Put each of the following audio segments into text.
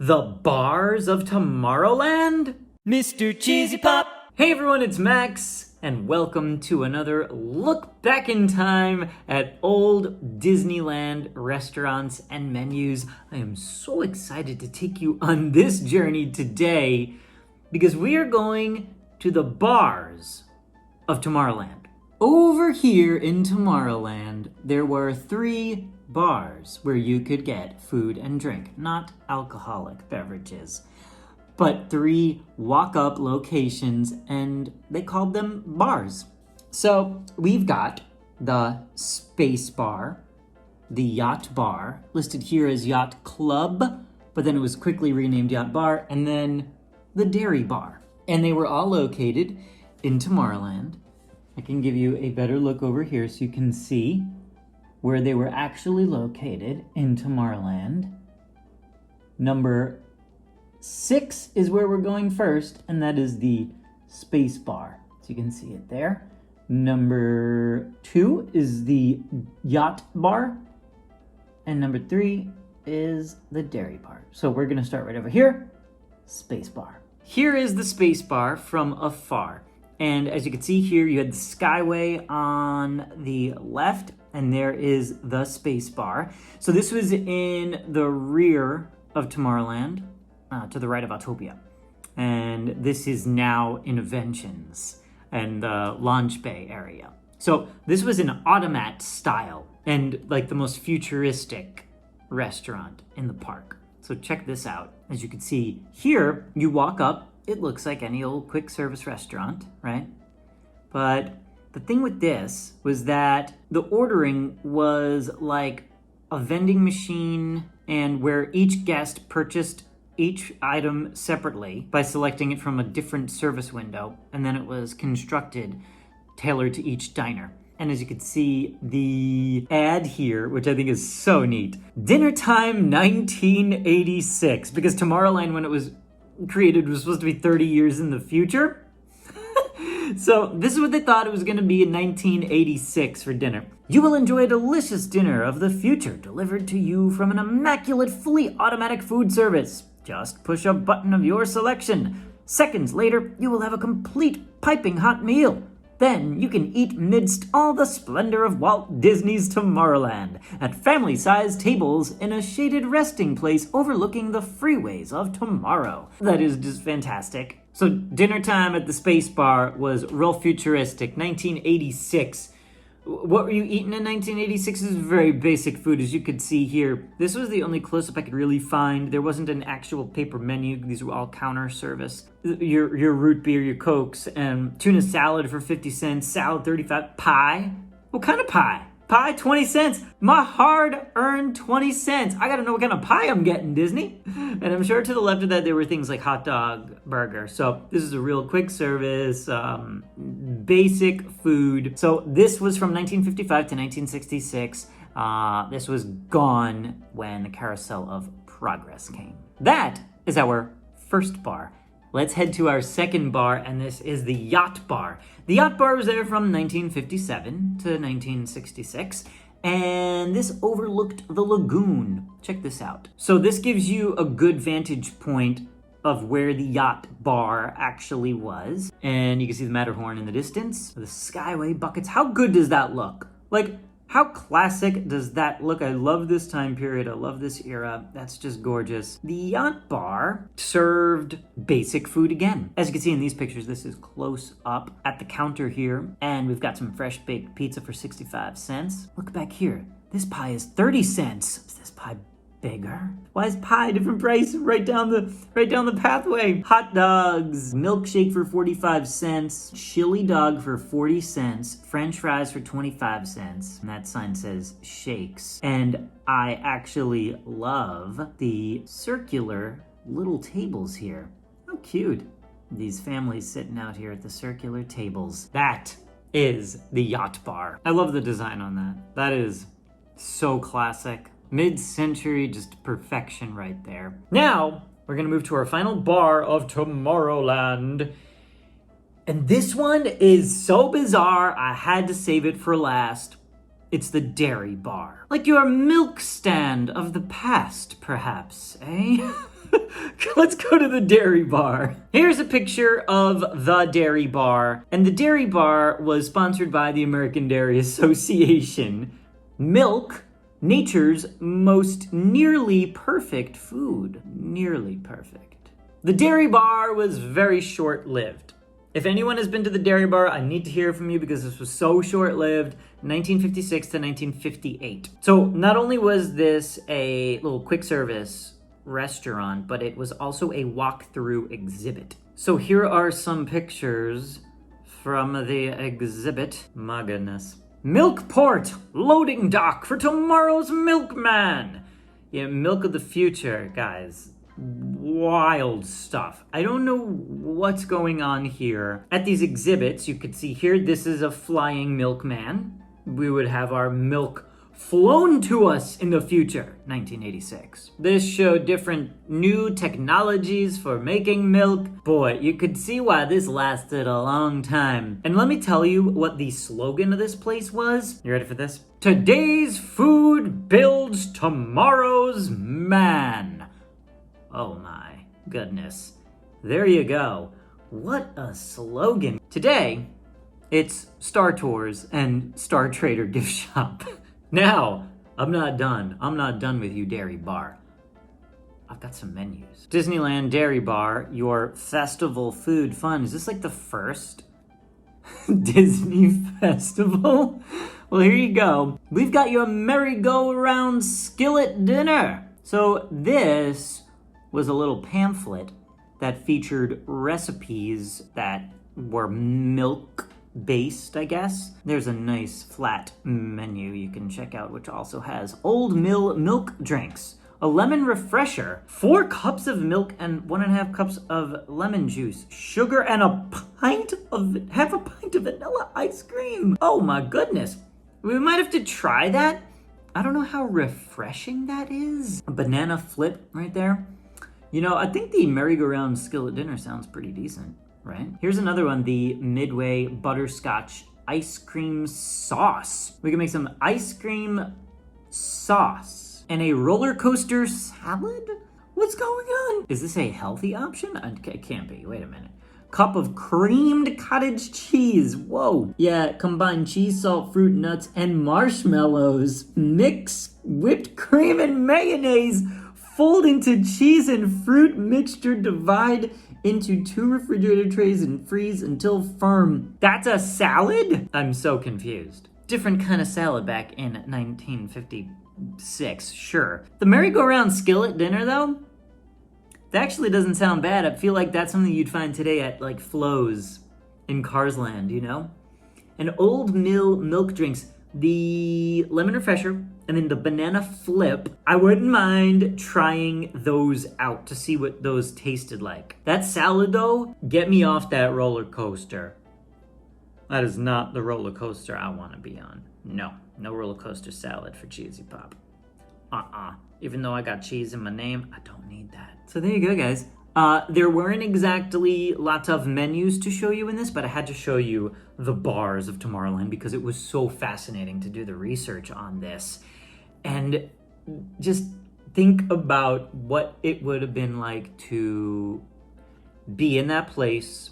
The Bars of Tomorrowland? Mr. Cheesy Pop! Hey everyone, it's Max, and welcome to another look back in time at old Disneyland restaurants and menus. I am so excited to take you on this journey today because we are going to the Bars of Tomorrowland. Over here in Tomorrowland, there were 3 bars where you could get food and drink, not alcoholic beverages, but 3 walk-up locations, and they called them bars. So we've got the Space Bar, the Yacht Bar, listed here as Yacht Club, but then it was quickly renamed Yacht Bar, and then the Dairy Bar. And they were all located in Tomorrowland. I can give you a better look over here so you can see where they were actually located in Tomorrowland. Number 6 is where we're going first, and that is the Space Bar. So you can see it there. Number 2 is the Yacht Bar, and number 3 is the Dairy Bar. So we're gonna start right over here, Space Bar. Here is the Space Bar from afar. And as you can see here, you had the Skyway on the left, and there is the Space Bar. So this was in the rear of Tomorrowland, to the right of Autopia. And this is now Innoventions and the Launch Bay area. So this was an automat style and like the most futuristic restaurant in the park. So check this out. As you can see here, you walk up, it looks like any old quick service restaurant, right? But the thing with this was that the ordering was like a vending machine, and where each guest purchased each item separately by selecting it from a different service window, and then it was constructed tailored to each diner. And as you can see, the ad here, which I think is so neat, Dinner Time 1986, because Tomorrowland, when it was created, was supposed to be 30 years in the future. So this is what they thought it was going to be in 1986 for dinner. You will enjoy a delicious dinner of the future delivered to you from an immaculate, fully automatic food service. Just push a button of your selection. Seconds later, you will have a complete piping hot meal. Then you can eat midst all the splendor of Walt Disney's Tomorrowland at family-sized tables in a shaded resting place overlooking the freeways of tomorrow. That is just fantastic. So dinner time at the Space Bar was real futuristic, 1986. What were you eating in 1986? This is very basic food, as you could see here. This was the only close-up I could really find. There wasn't an actual paper menu. These were all counter service. Your root beer, your Cokes, and tuna salad for 50 cents, salad 35, pie. What kind of pie? Pie, 20 cents. My hard-earned 20 cents. I gotta know what kind of pie I'm getting, Disney. And I'm sure to the left of that, there were things like hot dog, burger. So this is a real quick service, basic food. So this was from 1955 to 1966. This was gone when the Carousel of Progress came. That is our first bar. Let's head to our second bar, and this is the Yacht Bar. The Yacht Bar was there from 1957 to 1966, and this overlooked the lagoon. Check this out. So this gives you a good vantage point of where the Yacht Bar actually was. And you can see the Matterhorn in the distance, the Skyway buckets. How good does that look? Like, how classic does that look? I love this time period. I love this era. That's just gorgeous. The Yacht Bar served basic food again. As you can see in these pictures, this is close up at the counter here. And we've got some fresh baked pizza for 65 cents. Look back here. This pie is 30 cents. Is this pie bigger? Why is pie different price right down the pathway? Hot dogs, milkshake for 45 cents, chili dog for 40 cents, french fries for 25 cents. And that sign says shakes. And I actually love the circular little tables here. How cute. These families sitting out here at the circular tables. That is the Yacht Bar. I love the design on that. That is so classic. Mid-century, just perfection right there. Now, we're gonna move to our final bar of Tomorrowland. And this one is so bizarre, I had to save it for last. It's the Dairy Bar. Like your milk stand of the past, perhaps, eh? Let's go to the dairy bar. Here's a picture of the dairy bar. And the dairy bar was sponsored by the American Dairy Association. Milk, nature's most nearly perfect food. Nearly perfect. The dairy bar was very short-lived. If anyone has been to the dairy bar, I need to hear from you because this was so short-lived, 1956 to 1958. So not only was this a little quick service restaurant, but it was also a walk-through exhibit. So here are some pictures from the exhibit. My goodness. Milkport, loading dock for tomorrow's milkman. Yeah, milk of the future, guys. Wild stuff. I don't know what's going on here. At these exhibits, you could see here, this is a flying milkman. We would have our milk flown to us in the future, 1986. This showed different new technologies for making milk. Boy, you could see why this lasted a long time. And let me tell you what the slogan of this place was. You ready for this? Today's food builds tomorrow's man. Oh my goodness. There you go. What a slogan. Today, it's Star Tours and Star Trader gift shop. Now, I'm not done. I'm not done with you, dairy bar. I've got some menus. Disneyland Dairy Bar, your festival food fun. Is this like the first Disney festival? Well, here you go. We've got your merry-go-round skillet dinner. So this was a little pamphlet that featured recipes that were milk-based, I guess. There's a nice flat menu you can check out, which also has Old Mill milk drinks, a lemon refresher, 4 cups of milk and 1.5 cups of lemon juice, sugar, and half a pint of vanilla ice cream. Oh my goodness. We might have to try that. I don't know how refreshing that is. A banana flip right there. You know, I think the merry-go-round skillet dinner sounds pretty decent, right? Here's another one, the Midway butterscotch ice cream sauce. We can make some ice cream sauce and a roller coaster salad? What's going on? Is this a healthy option? It can't be, wait a minute. Cup of creamed cottage cheese, whoa. Yeah, combine cheese, salt, fruit, nuts, and marshmallows. Mix whipped cream and mayonnaise. Fold into cheese and fruit mixture, divide into 2 refrigerator trays and freeze until firm. That's a salad? I'm so confused. Different kind of salad back in 1956, sure. The merry-go-round skillet dinner, though, that actually doesn't sound bad. I feel like that's something you'd find today at, like, Flo's in Carsland, you know? And Old Mill milk drinks, the lemon refresher, and then the banana flip. I wouldn't mind trying those out to see what those tasted like. That salad, though, get me off that roller coaster. That is not the roller coaster I want to be on. No roller coaster salad for Cheesy Pop. Even though I got cheese in my name, I don't need that. So there you go, guys. There weren't exactly lots of menus to show you in this, but I had to show you the Bars of Tomorrowland because it was so fascinating to do the research on this. And just think about what it would have been like to be in that place,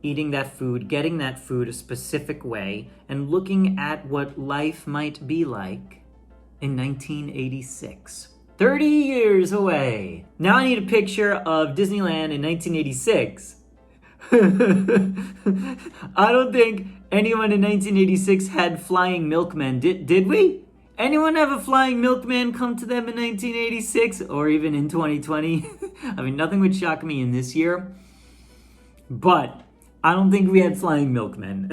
eating that food, getting that food a specific way, and looking at what life might be like in 1986. 30 years away. Now I need a picture of Disneyland in 1986. I don't think anyone in 1986 had flying milkmen. Did we? Anyone have a flying milkman come to them in 1986 or even in 2020? I mean, nothing would shock me in this year. But I don't think we had flying milkmen.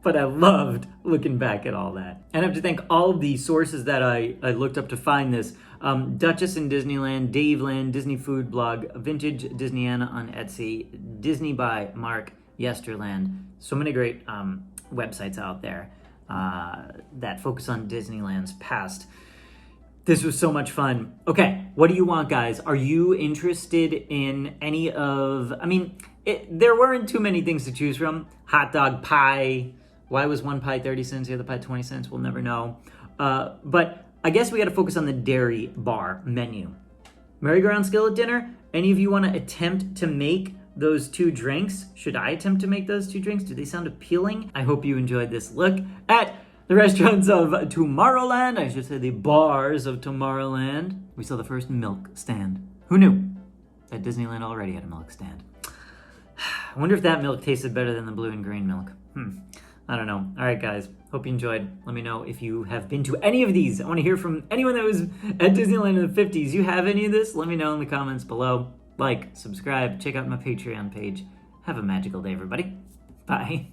But I loved looking back at all that. And I have to thank all of the sources that I looked up to find this. Duchess in Disneyland, Daveland, Disney Food Blog, Vintage Disneyana on Etsy, Disney by Mark, Yesterland. So many great websites out there that focus on Disneyland's past. This was so much fun. Okay, what do you want, guys? Are you interested in any of... I mean, there weren't too many things to choose from. Hot dog pie. Why was one pie 30 cents, the other pie 20 cents? We'll never know. But I guess we got to focus on the dairy bar menu. Merry-go-round skillet dinner, any of you want to attempt to make those two drinks? Should I attempt to make those two drinks? Do they sound appealing? I hope you enjoyed this look at the restaurants of Tomorrowland. I should say the Bars of Tomorrowland. We saw the first milk stand. Who knew that Disneyland already had a milk stand? I wonder if that milk tasted better than the blue and green milk. I don't know. All right, guys. Hope you enjoyed. Let me know if you have been to any of these. I want to hear from anyone that was at Disneyland in the 50s. You have any of this? Let me know in the comments below. Like, subscribe, check out my Patreon page. Have a magical day, everybody. Bye.